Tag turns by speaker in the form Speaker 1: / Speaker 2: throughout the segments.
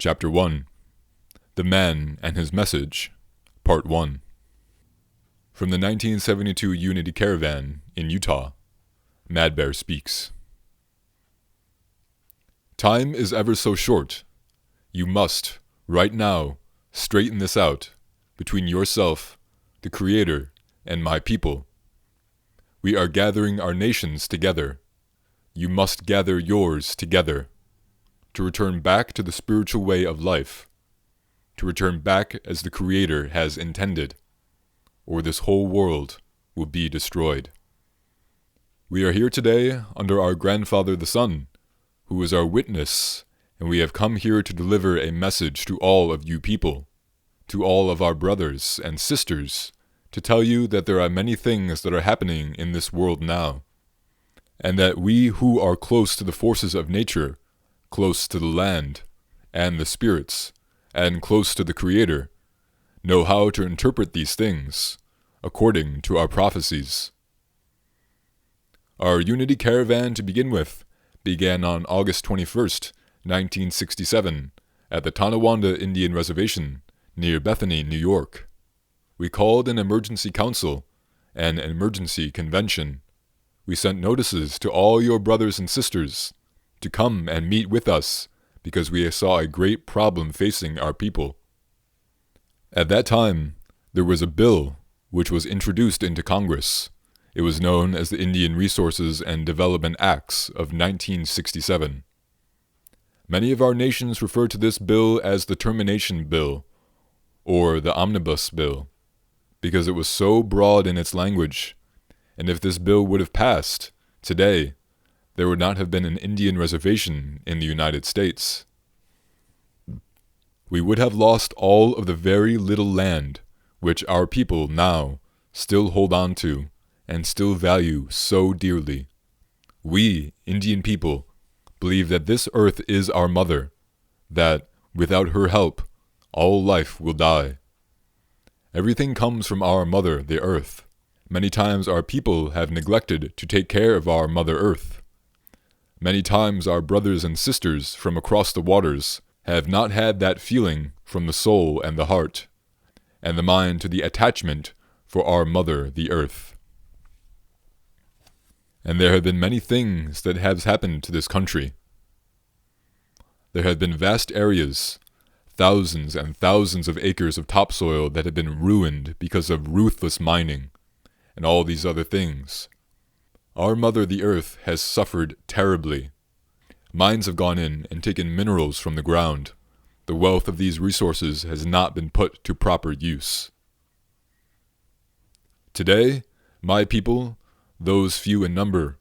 Speaker 1: Chapter 1 The Man and His Message, Part 1. From the 1972 Unity Caravan in Utah, Mad Bear speaks. Time is ever so short. You must, right now, straighten this out between yourself, the Creator, and my people. We are gathering our nations together. You must gather yours together. To return back to the spiritual way of life, to return back as the Creator has intended, or this whole world will be destroyed. We are here today under our grandfather the Sun, who is our witness, and we have come here to deliver a message to all of you people, to all of our brothers and sisters, to tell you that there are many things that are happening in this world now, and that we who are close to the forces of nature, close to the land, and the spirits, and close to the Creator, know how to interpret these things, according to our prophecies. Our Unity Caravan, to begin with, began on August 21st, 1967, at the Tonawanda Indian Reservation, near Bethany, New York. We called an emergency council, an emergency convention. We sent notices to all your brothers and sisters to come and meet with us because we saw a great problem facing our people. At that time, there was a bill which was introduced into Congress. It was known as the Indian Resources and Development Acts of 1967. Many of our nations refer to this bill as the Termination Bill, or the Omnibus Bill, because it was so broad in its language, and if this bill would have passed today, there would not have been an Indian reservation in the United States. We would have lost all of the very little land which our people now still hold on to and still value so dearly. We, Indian people, believe that this earth is our mother, that without her help, all life will die. Everything comes from our mother, the earth. Many times our people have neglected to take care of our Mother Earth. Many times our brothers and sisters from across the waters have not had that feeling from the soul and the heart, and the mind to the attachment for our mother, the earth. And there have been many things that have happened to this country. There have been vast areas, thousands and thousands of acres of topsoil that have been ruined because of ruthless mining, and all these other things. Our mother, the earth, has suffered terribly. Mines have gone in and taken minerals from the ground. The wealth of these resources has not been put to proper use. Today, my people, those few in number,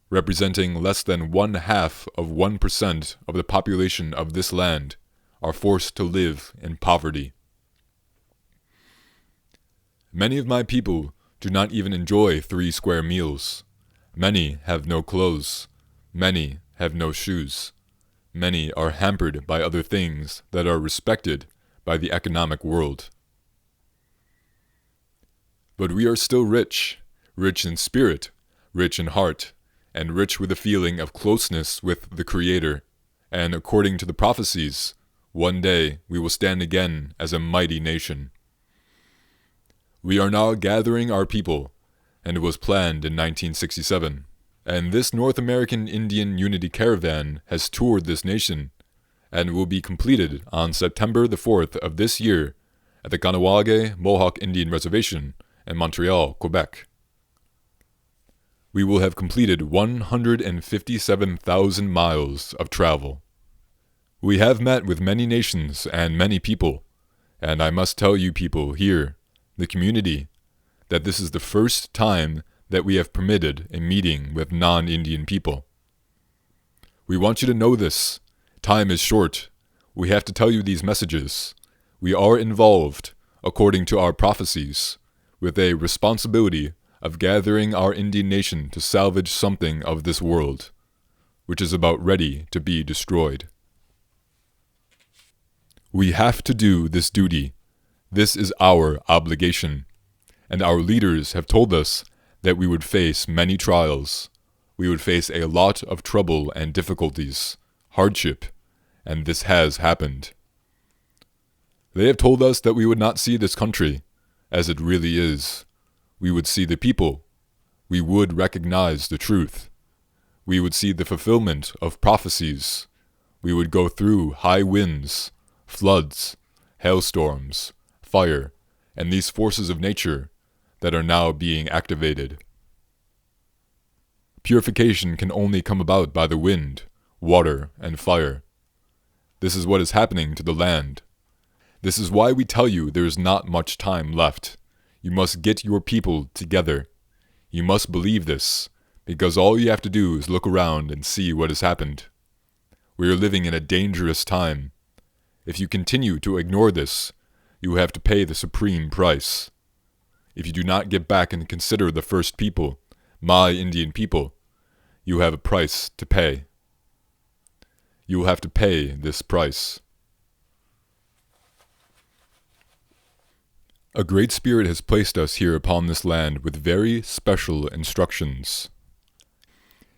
Speaker 1: representing less than 0.5% of the population of this land, are forced to live in poverty. Many of my people do not even enjoy 3 square meals. Many have no clothes. Many have no shoes. Many are hampered by other things that are respected by the economic world. But we are still rich, rich in spirit, rich in heart, and rich with a feeling of closeness with the Creator, and according to the prophecies, one day we will stand again as a mighty nation. We are now gathering our people, and it was planned in 1967. And this North American Indian Unity Caravan has toured this nation, and will be completed on September the 4th of this year at the Kahnawake Mohawk Indian Reservation in Montreal, Quebec. We will have completed 157,000 miles of travel. We have met with many nations and many people, and I must tell you people here, the community, that this is the first time that we have permitted a meeting with non-Indian people. We want you to know this. Time is short. We have to tell you these messages. We are involved, according to our prophecies, with a responsibility of gathering our Indian nation to salvage something of this world, which is about ready to be destroyed. We have to do this duty. This is our obligation. And our leaders have told us that we would face many trials. We would face a lot of trouble and difficulties, hardship, and this has happened. They have told us that we would not see this country as it really is. We would see the people. We would recognize the truth. We would see the fulfillment of prophecies. We would go through high winds, floods, hailstorms, fire, and these forces of nature that are now being activated. Purification can only come about by the wind, water, and fire. This is what is happening to the land. This is why we tell you there is not much time left. You must get your people together. You must believe this, because all you have to do is look around and see what has happened. We are living in a dangerous time. If you continue to ignore this, you will have to pay the supreme price. If you do not get back and consider the first people, my Indian people, you have a price to pay. You will have to pay this price. A great spirit has placed us here upon this land with very special instructions.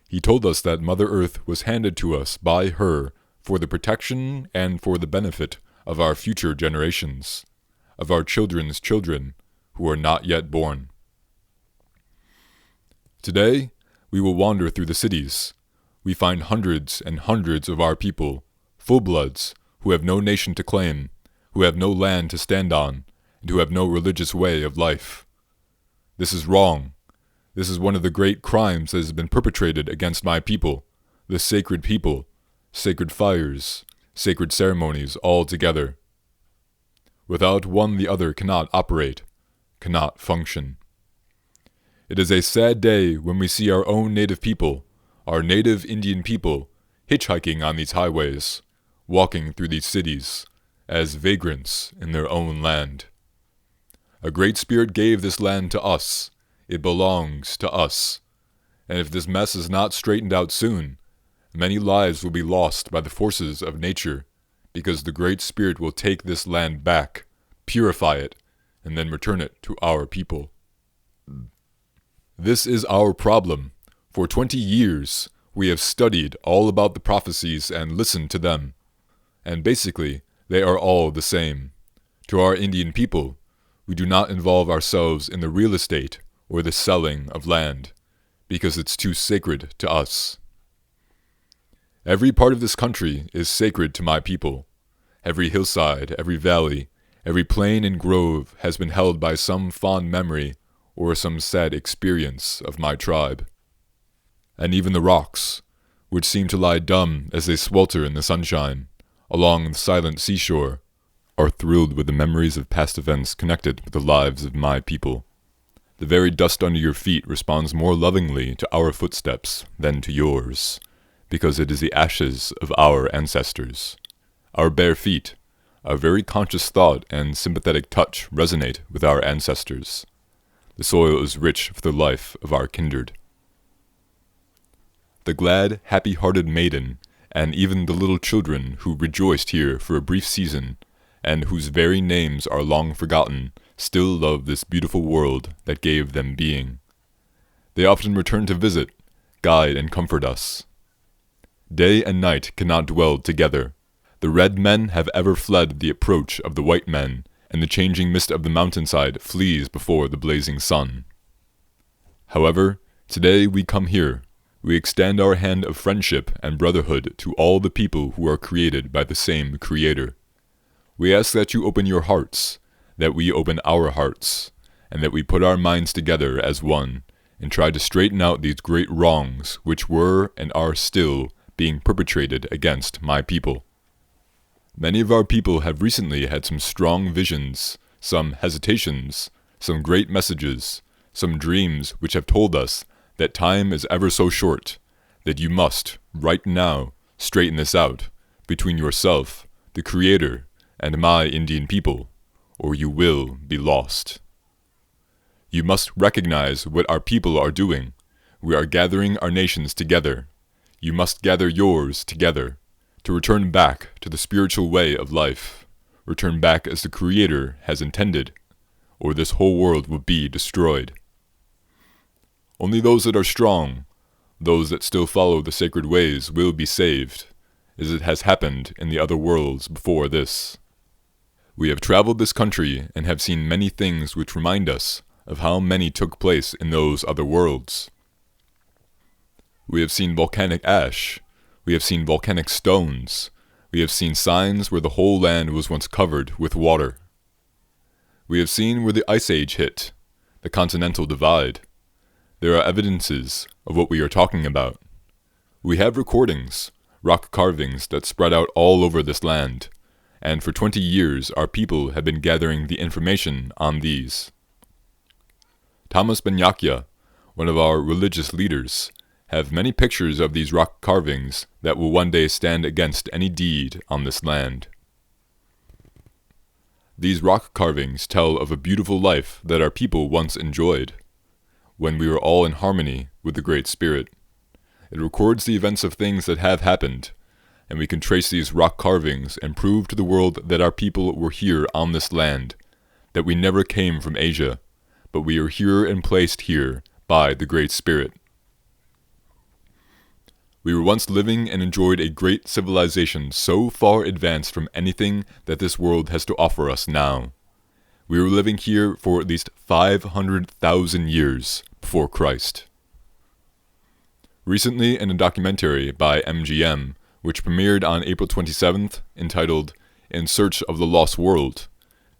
Speaker 1: He told us that Mother Earth was handed to us by her for the protection and for the benefit of our future generations, of our children's children who are not yet born. Today, we will wander through the cities. We find hundreds and hundreds of our people, full-bloods, who have no nation to claim, who have no land to stand on, and who have no religious way of life. This is wrong. This is one of the great crimes that has been perpetrated against my people, the sacred people, sacred fires, sacred ceremonies all together. Without one, the other cannot operate, cannot function. It is a sad day when we see our own native people, our native Indian people, hitchhiking on these highways, walking through these cities, as vagrants in their own land. A great spirit gave this land to us. It belongs to us. And if this mess is not straightened out soon, many lives will be lost by the forces of nature, because the Great Spirit will take this land back, purify it, and then return it to our people. This is our problem. For 20 years, we have studied all about the prophecies and listened to them. And basically, they are all the same. To our Indian people, we do not involve ourselves in the real estate or the selling of land, because it's too sacred to us. Every part of this country is sacred to my people. Every hillside, every valley, every plain and grove has been held by some fond memory or some sad experience of my tribe. And even the rocks, which seem to lie dumb as they swelter in the sunshine, along the silent seashore, are thrilled with the memories of past events connected with the lives of my people. The very dust under your feet responds more lovingly to our footsteps than to yours, because it is the ashes of our ancestors. Our bare feet, our very conscious thought and sympathetic touch resonate with our ancestors. The soil is rich with the life of our kindred. The glad, happy-hearted maiden, and even the little children who rejoiced here for a brief season, and whose very names are long forgotten, still love this beautiful world that gave them being. They often return to visit, guide, and comfort us. Day and night cannot dwell together. The red men have ever fled the approach of the white men, and the changing mist of the mountainside flees before the blazing sun. However, today we come here. We extend our hand of friendship and brotherhood to all the people who are created by the same Creator. We ask that you open your hearts, that we open our hearts, and that we put our minds together as one, and try to straighten out these great wrongs which were and are still being perpetrated against my people. Many of our people have recently had some strong visions, some hesitations, some great messages, some dreams which have told us that time is ever so short, that you must, right now, straighten this out between yourself, the Creator, and my Indian people, or you will be lost. You must recognize what our people are doing. We are gathering our nations together. You must gather yours together, to return back to the spiritual way of life, return back as the Creator has intended, or this whole world will be destroyed. Only those that are strong, those that still follow the sacred ways will be saved, as it has happened in the other worlds before this. We have traveled this country and have seen many things which remind us of how many took place in those other worlds. We have seen volcanic ash. We have seen volcanic stones. We have seen signs where the whole land was once covered with water. We have seen where the Ice Age hit, the continental divide. There are evidences of what we are talking about. We have recordings, rock carvings that spread out all over this land, and for 20 years our people have been gathering the information on these. Thomas Ben Yakya, one of our religious leaders, have many pictures of these rock carvings that will one day stand against any deed on this land. These rock carvings tell of a beautiful life that our people once enjoyed, when we were all in harmony with the Great Spirit. It records the events of things that have happened, and we can trace these rock carvings and prove to the world that our people were here on this land, that we never came from Asia, but we are here and placed here by the Great Spirit. We were once living and enjoyed a great civilization so far advanced from anything that this world has to offer us now. We were living here for at least 500,000 years before Christ. Recently, in a documentary by MGM, which premiered on April 27th, entitled In Search of the Lost World,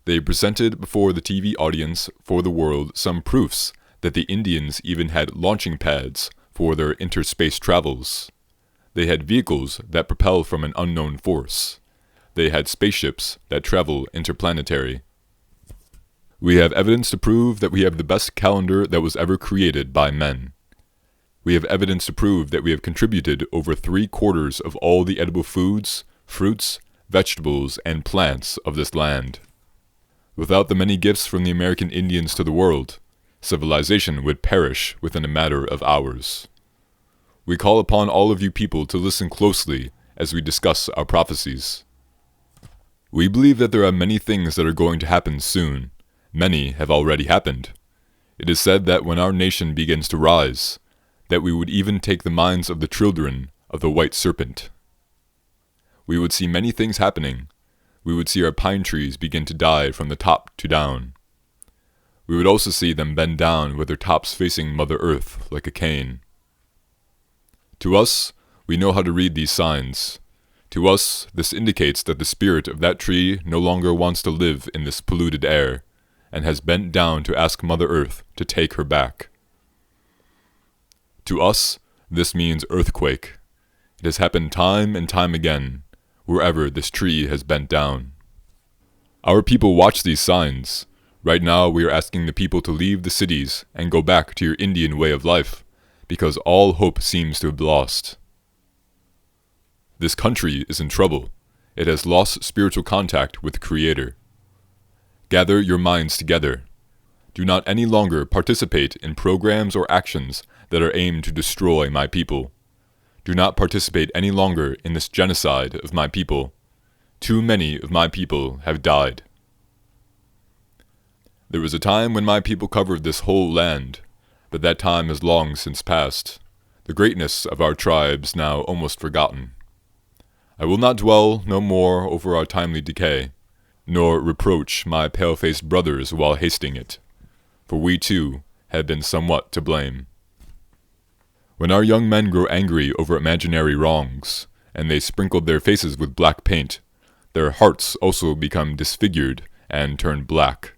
Speaker 1: they presented before the TV audience for the world some proofs that the Indians even had launching pads for their interspace travels. They had vehicles that propel from an unknown force. They had spaceships that travel interplanetary. We have evidence to prove that we have the best calendar that was ever created by men. We have evidence to prove that we have contributed over 3/4 of all the edible foods, fruits, vegetables, and plants of this land. Without the many gifts from the American Indians to the world, civilization would perish within a matter of hours. We call upon all of you people to listen closely as we discuss our prophecies. We believe that there are many things that are going to happen soon. Many have already happened. It is said that when our nation begins to rise, that we would even take the minds of the children of the white serpent. We would see many things happening. We would see our pine trees begin to die from the top to down. We would also see them bend down with their tops facing Mother Earth like a cane. To us, we know how to read these signs. To us, this indicates that the spirit of that tree no longer wants to live in this polluted air, and has bent down to ask Mother Earth to take her back. To us, this means earthquake. It has happened time and time again, wherever this tree has bent down. Our people watch these signs. Right now we are asking the people to leave the cities and go back to your Indian way of life, because all hope seems to have lost. This country is in trouble. It has lost spiritual contact with the Creator. Gather your minds together. Do not any longer participate in programs or actions that are aimed to destroy my people. Do not participate any longer in this genocide of my people. Too many of my people have died. There was a time when my people covered this whole land, but that time has long since passed, the greatness of our tribes now almost forgotten. I will not dwell no more over our timely decay, nor reproach my pale-faced brothers while hasting it, for we too have been somewhat to blame. When our young men grow angry over imaginary wrongs, and they sprinkle their faces with black paint, their hearts also become disfigured and turn black.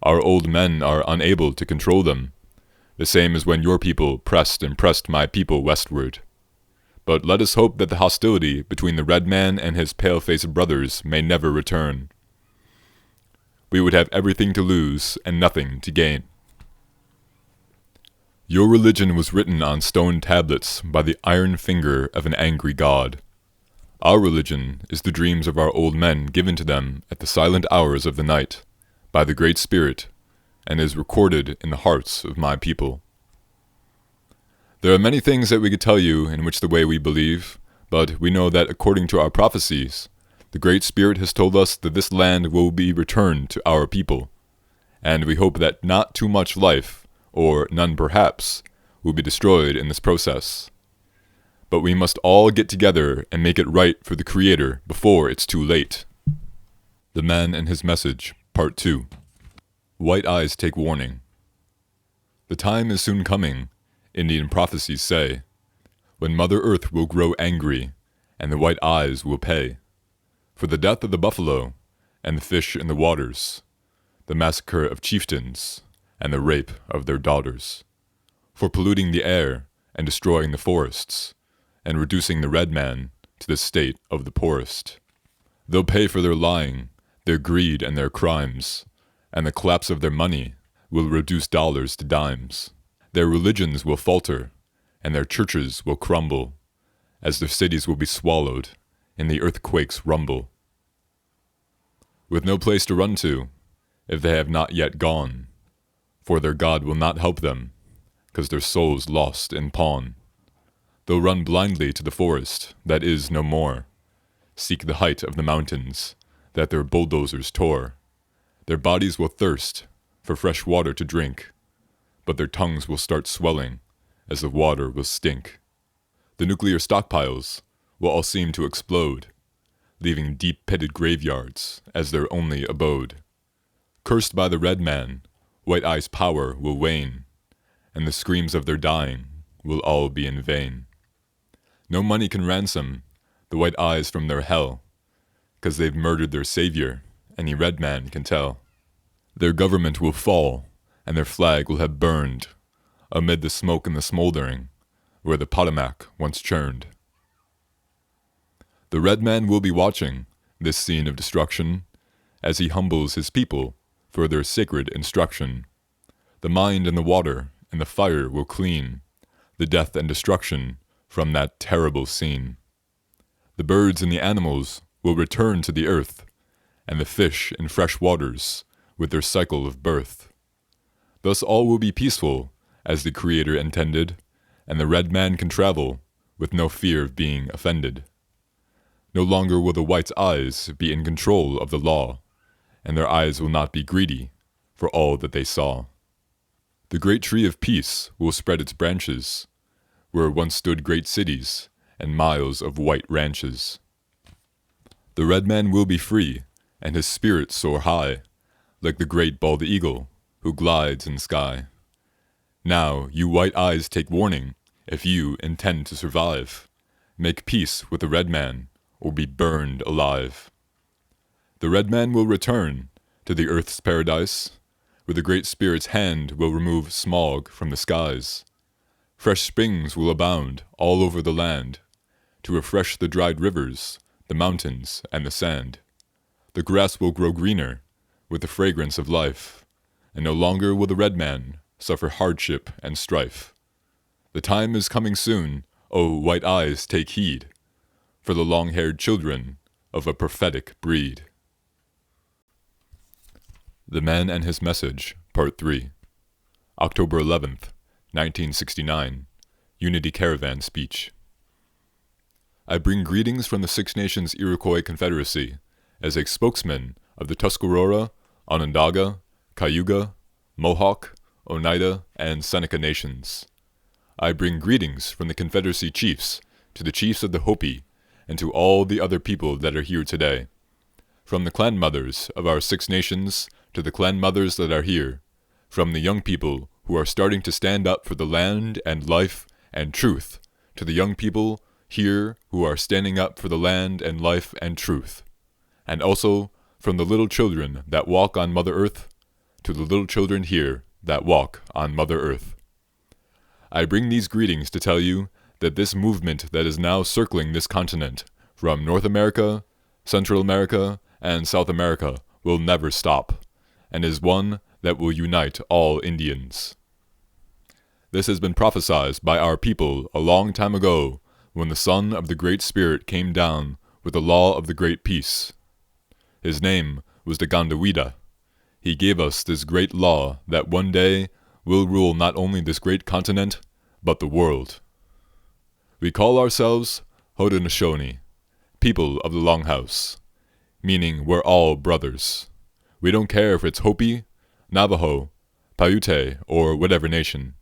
Speaker 1: Our old men are unable to control them, the same as when your people pressed and pressed my people westward. But let us hope that the hostility between the red man and his pale-faced brothers may never return. We would have everything to lose and nothing to gain. Your religion was written on stone tablets by the iron finger of an angry god. Our religion is the dreams of our old men given to them at the silent hours of the night, by the Great Spirit, and is recorded in the hearts of my people. There are many things that we could tell you in which the way we believe, but we know that according to our prophecies, the Great Spirit has told us that this land will be returned to our people, and we hope that not too much life, or none perhaps, will be destroyed in this process. But we must all get together and make it right for the Creator before it's too late. The Man and His Message, Part 2. White Eyes Take Warning. The time is soon coming, Indian prophecies say, when Mother Earth will grow angry, and the white eyes will pay for the death of the buffalo, and the fish in the waters, the massacre of chieftains, and the rape of their daughters, for polluting the air, and destroying the forests, and reducing the red man to the state of the poorest. They'll pay for their lying, their greed and their crimes, and the collapse of their money will reduce dollars to dimes. Their religions will falter, and their churches will crumble, as their cities will be swallowed in the earthquake's rumble. With no place to run to, if they have not yet gone, for their God will not help them, 'cause their soul's lost in pawn. They'll run blindly to the forest that is no more, seek the height of the mountains that their bulldozers tore. Their bodies will thirst for fresh water to drink, but their tongues will start swelling as the water will stink. The nuclear stockpiles will all seem to explode, leaving deep-pitted graveyards as their only abode. Cursed by the red man, White Eye's power will wane, and the screams of their dying will all be in vain. No money can ransom the White Eyes from their hell, 'cause they've murdered their savior, any red man can tell. Their government will fall, and their flag will have burned amid the smoke and the smoldering, where the Potomac once churned. The red man will be watching this scene of destruction, as he humbles his people for their sacred instruction. The mind and the water and the fire will clean the death and destruction from that terrible scene. The birds and the animals will return to the earth, and the fish in fresh waters with their cycle of birth. Thus all will be peaceful, as the Creator intended, and the red man can travel with no fear of being offended. No longer will the white's eyes be in control of the law, and their eyes will not be greedy for all that they saw. The great tree of peace will spread its branches, where once stood great cities and miles of white ranches. The red man will be free, and his spirit soar high, like the great bald eagle who glides in sky. Now, you white eyes, take warning, if you intend to survive. Make peace with the red man, or be burned alive. The red man will return to the earth's paradise, where the great spirit's hand will remove smog from the skies. Fresh springs will abound all over the land, to refresh the dried rivers, the mountains, and the sand. The grass will grow greener with the fragrance of life, and no longer will the red man suffer hardship and strife. The time is coming soon, O white eyes, take heed, for the long-haired children of a prophetic breed. The Man and His Message, Part 3. October 11th, 1969, Unity Caravan Speech. I bring greetings from the Six Nations Iroquois Confederacy as a spokesman of the Tuscarora, Onondaga, Cayuga, Mohawk, Oneida, and Seneca nations. I bring greetings from the Confederacy chiefs to the chiefs of the Hopi and to all the other people that are here today. From the clan mothers of our Six Nations to the clan mothers that are here, from the young people who are starting to stand up for the land and life and truth, to the young people here who are standing up for the land and life and truth, and also from the little children that walk on Mother Earth to the little children here that walk on Mother Earth. I bring these greetings to tell you that this movement that is now circling this continent, from North America, Central America, and South America, will never stop, and is one that will unite all Indians. This has been prophesied by our people a long time ago, when the Son of the Great Spirit came down with the law of the Great Peace. His name was the Gandawida. He gave us this great law that one day will rule not only this great continent, but the world. We call ourselves Haudenosaunee, people of the Longhouse, meaning we're all brothers. We don't care if it's Hopi, Navajo, Paiute, or whatever nation.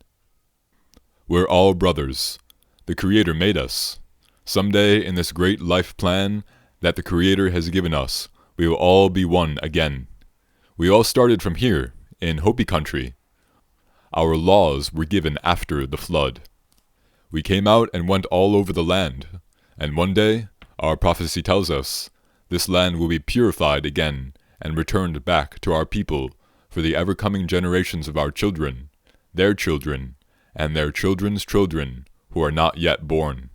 Speaker 1: We're all brothers. The Creator made us. Someday in this great life plan that the Creator has given us, We will all be one again. We all started from here, in Hopi country. Our laws were given after the flood. We came out and went all over the land, and one day, our prophecy tells us, this land will be purified again and returned back to our people for the ever-coming generations of our children, their children, and their children's children who are not yet born.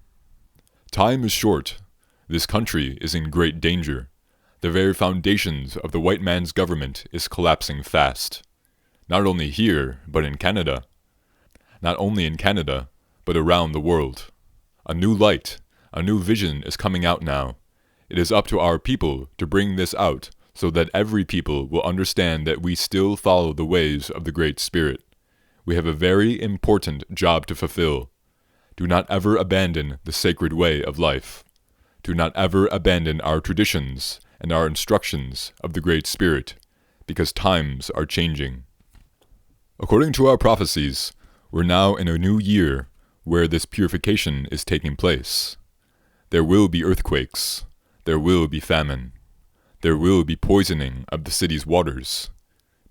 Speaker 1: Time is short. This country is in great danger. The very foundations of the white man's government is collapsing fast. Not only here, but in Canada. Not only in Canada, but around the world. A new light, a new vision is coming out now. It is up to our people to bring this out so that every people will understand that we still follow the ways of the Great Spirit. We have a very important job to fulfill. Do not ever abandon the sacred way of life. Do not ever abandon our traditions and our instructions of the Great Spirit, because times are changing. According to our prophecies, we're now in a new year where this purification is taking place. There will be earthquakes. There will be famine. There will be poisoning of the city's waters.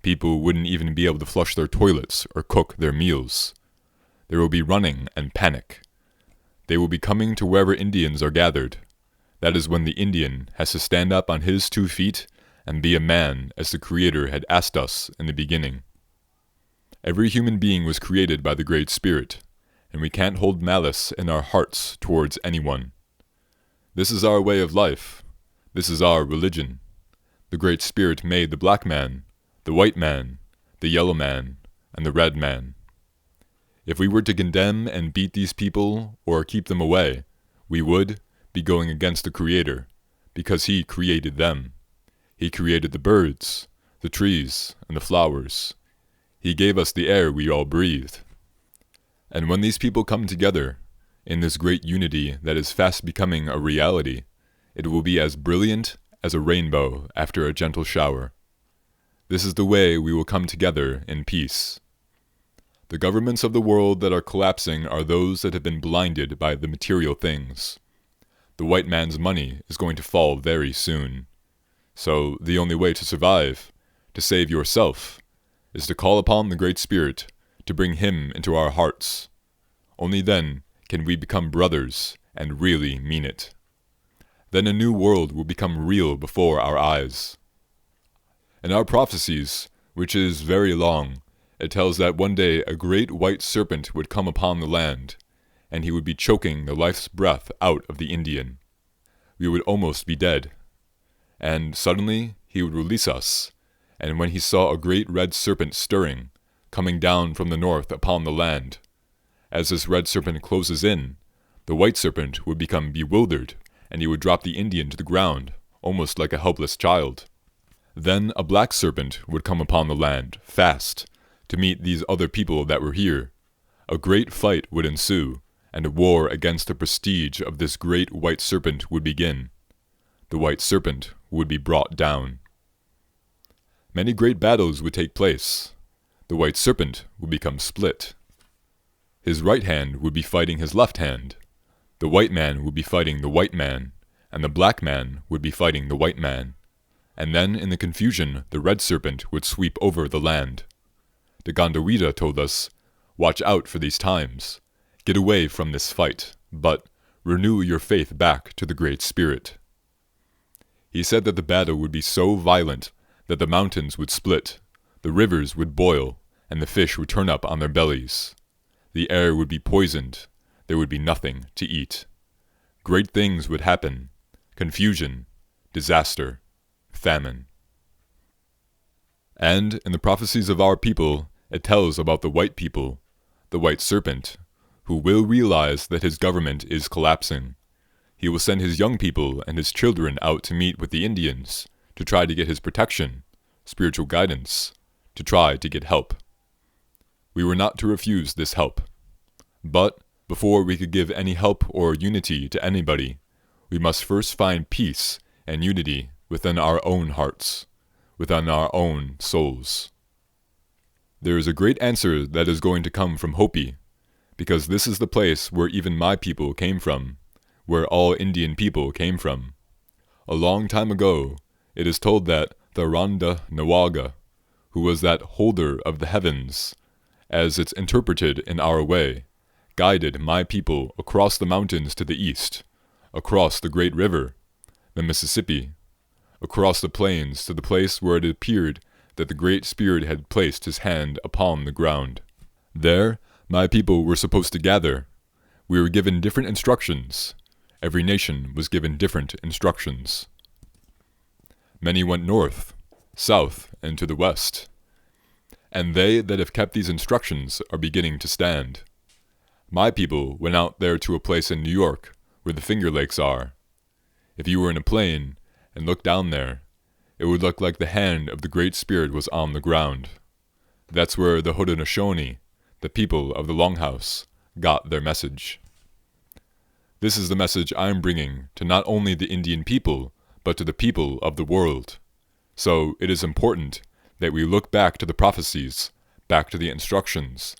Speaker 1: People wouldn't even be able to flush their toilets or cook their meals. There will be running and panic. They will be coming to wherever Indians are gathered. That is when the Indian has to stand up on his 2 feet and be a man as the Creator had asked us in the beginning. Every human being was created by the Great Spirit, and we can't hold malice in our hearts towards anyone. This is our way of life. This is our religion. The Great Spirit made the black man, the white man, the yellow man, and the red man. If we were to condemn and beat these people or keep them away, we would be going against the Creator, because He created them. He created the birds, the trees, and the flowers. He gave us the air we all breathe. And when these people come together, in this great unity that is fast becoming a reality, it will be as brilliant as a rainbow after a gentle shower. This is the way we will come together in peace. The governments of the world that are collapsing are those that have been blinded by the material things. The white man's money is going to fall very soon. So the only way to survive, to save yourself, is to call upon the Great Spirit to bring Him into our hearts. Only then can we become brothers and really mean it. Then a new world will become real before our eyes. In our prophecies, which is very long, it tells that one day a great white serpent would come upon the land, and he would be choking the life's breath out of the Indian. We would almost be dead. And suddenly he would release us, and when he saw a great red serpent stirring, coming down from the north upon the land, as this red serpent closes in, the white serpent would become bewildered, and he would drop the Indian to the ground, almost like a helpless child. Then a black serpent would come upon the land, fast, to meet these other people that were here. A great fight would ensue, and a war against the prestige of this great white serpent would begin. The white serpent would be brought down. Many great battles would take place. The white serpent would become split. His right hand would be fighting his left hand. The white man would be fighting the white man, and the black man would be fighting the white man. And then, in the confusion, the red serpent would sweep over the land. The Gandawida told us, "Watch out for these times. Get away from this fight, but renew your faith back to the Great Spirit." He said that the battle would be so violent that the mountains would split, the rivers would boil, and the fish would turn up on their bellies. The air would be poisoned. There would be nothing to eat. Great things would happen. Confusion, disaster, famine. And in the prophecies of our people, it tells about the white people, the white serpent, who will realize that his government is collapsing. He will send his young people and his children out to meet with the Indians, to try to get his protection, spiritual guidance, to try to get help. We were not to refuse this help. But before we could give any help or unity to anybody, we must first find peace and unity within our own hearts, within our own souls. There is a great answer that is going to come from Hopi, because this is the place where even my people came from, where all Indian people came from. A long time ago, It is told that the Randa Nawaga, who was that holder of the heavens, as it's interpreted in our way, guided my people across the mountains to the east, across the great river, the Mississippi, across the plains to the place where it appeared that the Great Spirit had placed his hand upon the ground. There, my people were supposed to gather. We were given different instructions. Every nation was given different instructions. Many went north, south, and to the west. And they that have kept these instructions are beginning to stand. My people went out there to a place in New York where the Finger Lakes are. If you were in a plane and looked down there, it would look like the hand of the Great Spirit was on the ground. That's where the Haudenosaunee, the people of the Longhouse, got their message. This is the message I'm bringing to not only the Indian people, but to the people of the world. So it is important that we look back to the prophecies, back to the instructions,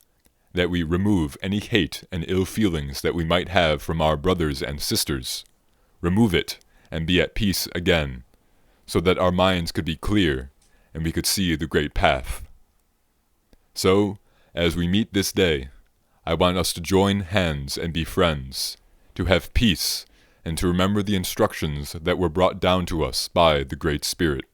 Speaker 1: that we remove any hate and ill feelings that we might have from our brothers and sisters. Remove it and be at peace again, so that our minds could be clear and we could see the great path. So, as we meet this day, I want us to join hands and be friends, to have peace, and to remember the instructions that were brought down to us by the Great Spirit.